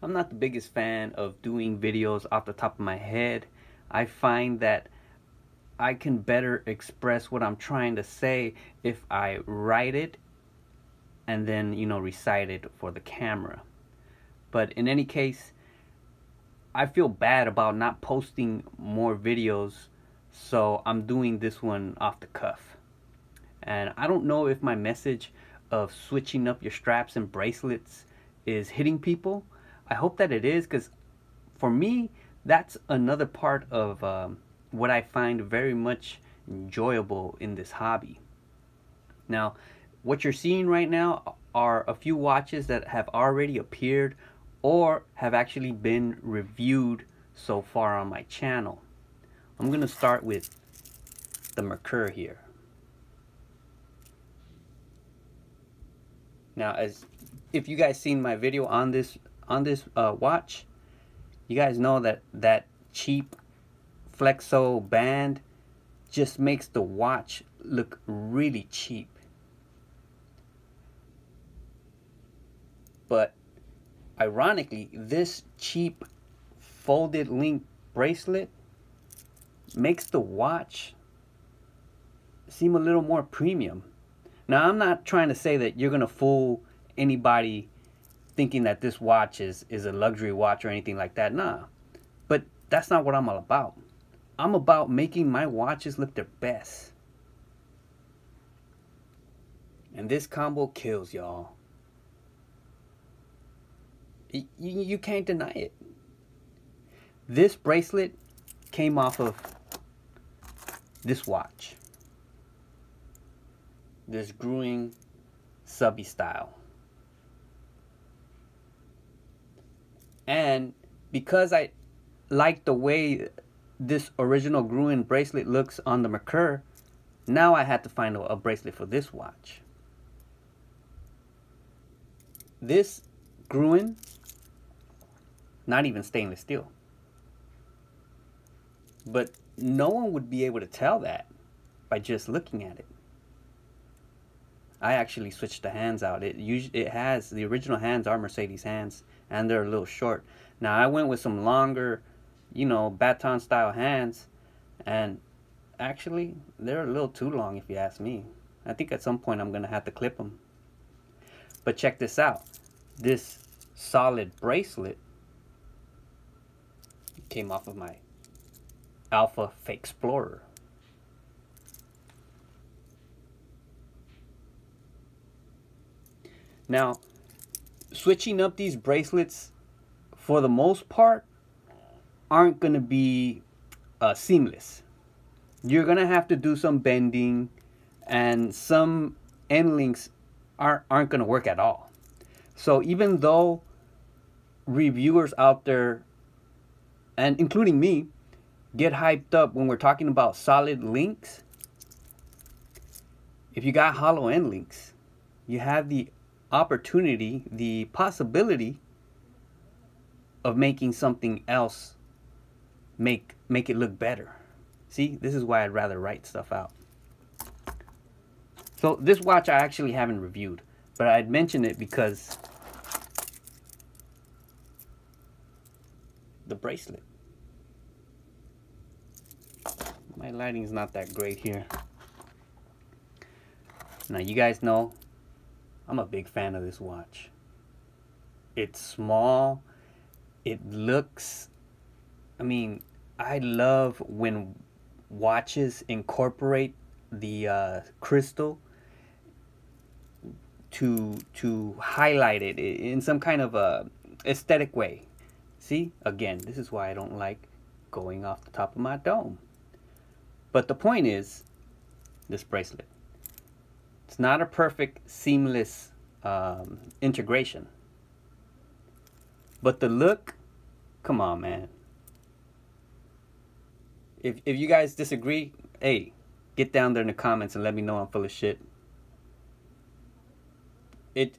I'm not the biggest fan of doing videos off the top of my head. I find that I can better express what I'm trying to say if I write it and then, recite it for the camera. But in any case, I feel bad about not posting more videos, so I'm doing this one off the cuff. And I don't know if my message of switching up your straps and bracelets is hitting people. I hope that it is, because for me, that's another part of what I find very much enjoyable in this hobby. Now, what you're seeing right now are a few watches that have already appeared or have actually been reviewed so far on my channel. I'm going to start with the Merkur here. Now, if you guys seen my video on this watch, you guys know that cheap flexo band just makes the watch look really cheap. But ironically, this cheap folded link bracelet makes the watch seem a little more premium. Now, I'm not trying to say that you're gonna fool anybody thinking that this watch is a luxury watch or anything like that. Nah, but that's not what I'm all about. I'm about making my watches look their best. And this combo kills, y'all. You can't deny it. This bracelet came off of this watch. This Gruen subby style. And because I like the way this original Gruen bracelet looks on the Merkur, now I had to find a bracelet for this watch. This Gruen, not even stainless steel. But no one would be able to tell that by just looking at it. I actually switched the hands out. It has, the original hands are Mercedes hands, and they're a little short. Now I went with some longer, baton style hands, and actually they're a little too long if you ask me. I think at some point I'm gonna have to clip them. But check this out. This solid bracelet came off of my Alpha Fake Explorer. Now, switching up these bracelets, for the most part, aren't going to be seamless. You're going to have to do some bending, and some end links aren't going to work at all. So even though reviewers out there, and including me, get hyped up when we're talking about solid links, if you got hollow end links, you have the opportunity, the possibility of making something else make it look better. See, this is why I'd rather write stuff out. So this watch I actually haven't reviewed, but I'd mention it because the bracelet. My lighting's not that great here. Now you guys know I'm a big fan of this watch. It's small. It looks, I love when watches incorporate the crystal to highlight it in some kind of a aesthetic way. See, again, this is why I don't like going off the top of my dome. But the point is, this bracelet, it's not a perfect seamless integration, but the look, come on, man. If you guys disagree, hey, get down there in the comments and let me know I'm full of shit.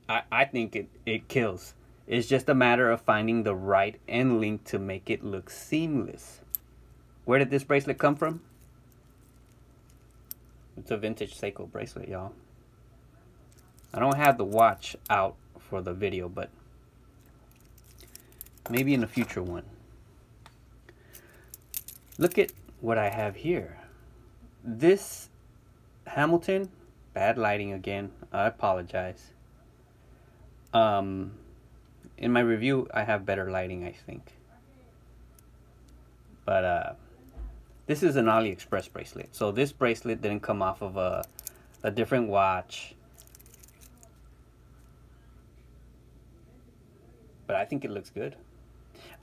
I think it kills. It's just a matter of finding the right end link to make it look seamless. Where did this bracelet come from? It's a vintage Seiko bracelet, y'all. I don't have the watch out for the video, but maybe in a future one. Look at what I have here. This Hamilton, bad lighting again, I apologize. In my review I have better lighting, I think. But this is an AliExpress bracelet. So this bracelet didn't come off of a different watch. But I think it looks good.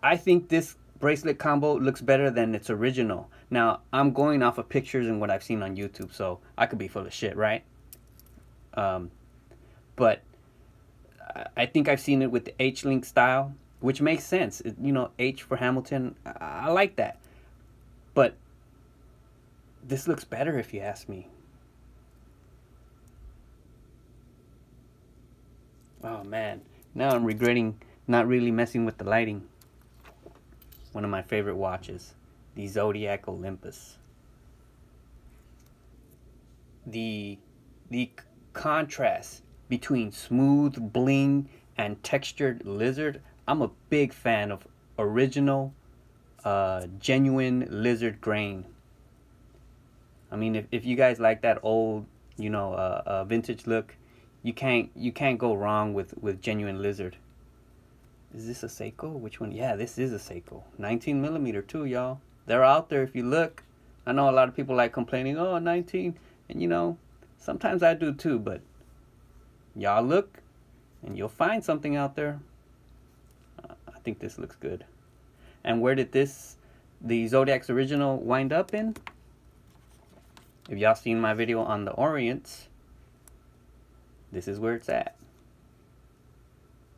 I think this bracelet combo looks better than its original. Now, I'm going off of pictures and what I've seen on YouTube, so I could be full of shit, right? But I think I've seen it with the H-link style, which makes sense. You know, H for Hamilton, I like that. But this looks better if you ask me. Oh man, now I'm regretting not really messing with the lighting. One of my favorite watches, the Zodiac Olympos. The contrast between smooth bling and textured lizard. I'm a big fan of original, genuine lizard grain. I mean, if you guys like that old, you know, vintage look, you can't go wrong with genuine lizard. Is this a Seiko? Which one? Yeah, this is a Seiko. 19mm too, y'all. They're out there if you look. I know a lot of people like complaining, oh, 19. And you know, sometimes I do too, but y'all look and you'll find something out there. I think this looks good. And where did the Zodiac's original wind up in? If y'all seen my video on the Orient, this is where it's at.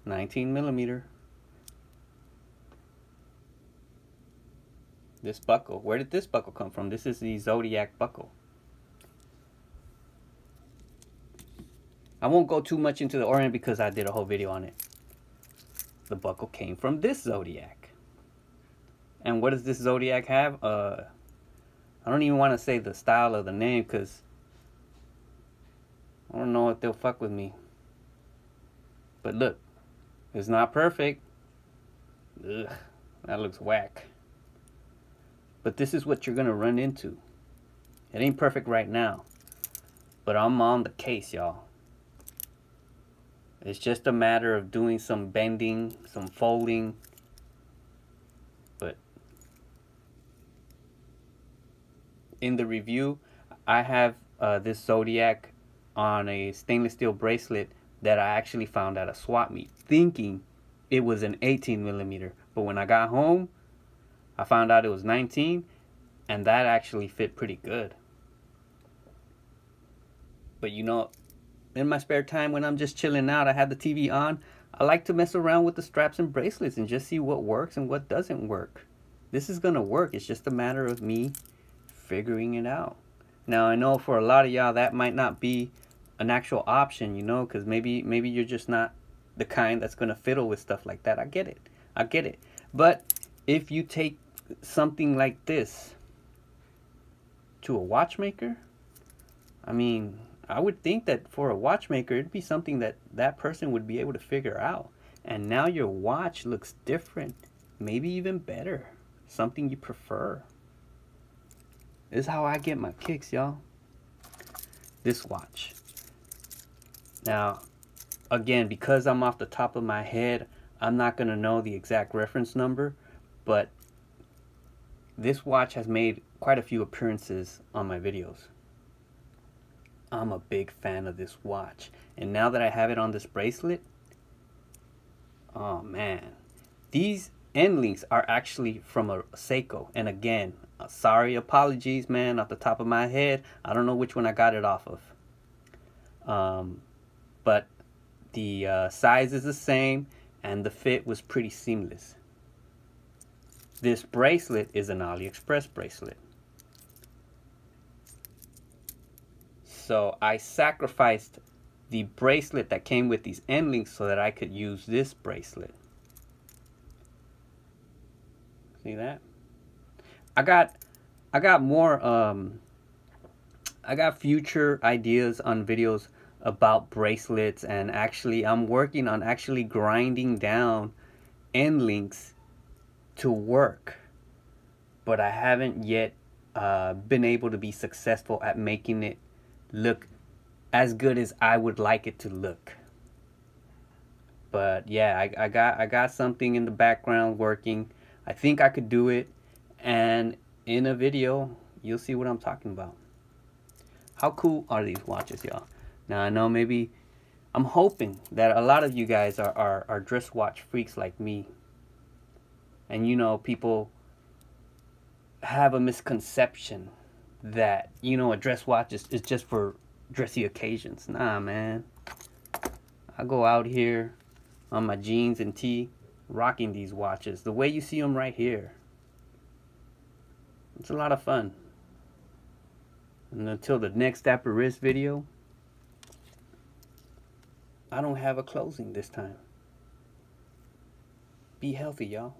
19mm. This buckle, where did this buckle come from? This is the Zodiac buckle. I won't go too much into the Orient because I did a whole video on it. The buckle came from this Zodiac. And what does this Zodiac have? I don't even want to say the style of the name because I don't know if they'll fuck with me. But look, it's not perfect. Ugh, that looks whack. But this is what you're going to run into. It ain't perfect right now. But I'm on the case, y'all. It's just a matter of doing some bending, some folding. But in the review, I have this Zodiac on a stainless steel bracelet that I actually found at a swap meet, thinking it was an 18mm. But when I got home, I found out it was 19, and that actually fit pretty good. But you know, in my spare time when I'm just chilling out, I have the TV on, I like to mess around with the straps and bracelets and just see what works and what doesn't work. This is gonna work. It's just a matter of me figuring it out. Now I know for a lot of y'all that might not be an actual option, you know, because maybe you're just not the kind that's gonna fiddle with stuff like that. I get it. But if you take something like this to a watchmaker, I mean, I would think that for a watchmaker it'd be something that that person would be able to figure out. And now your watch looks different, maybe even better, something you prefer. This is how I get my kicks, y'all. This watch. Now, again, because I'm off the top of my head, I'm not gonna know the exact reference number, but this watch has made quite a few appearances on my videos. I'm a big fan of this watch. And now that I have it on this bracelet, oh man. These end links are actually from a Seiko. And again, sorry, apologies, man, off the top of my head. I don't know which one I got it off of. But the size is the same and the fit was pretty seamless. This bracelet is an AliExpress bracelet. So I sacrificed the bracelet that came with these end links so that I could use this bracelet. See that? I got more I got future ideas on videos about bracelets, and actually I'm working on actually grinding down end links to work, but I haven't yet been able to be successful at making it look as good as I would like it to look. But yeah, I got something in the background working. I think I could do it, and in a video you'll see what I'm talking about. How cool are these watches, y'all? Now I know maybe I'm hoping that a lot of you guys are dress watch freaks like me. And you know, people have a misconception that, you know, a dress watch is just for dressy occasions. Nah, man. I go out here on my jeans and tee rocking these watches the way you see them right here. It's a lot of fun. And until the next Dapper Wrist video, I don't have a closing this time. Be healthy, y'all.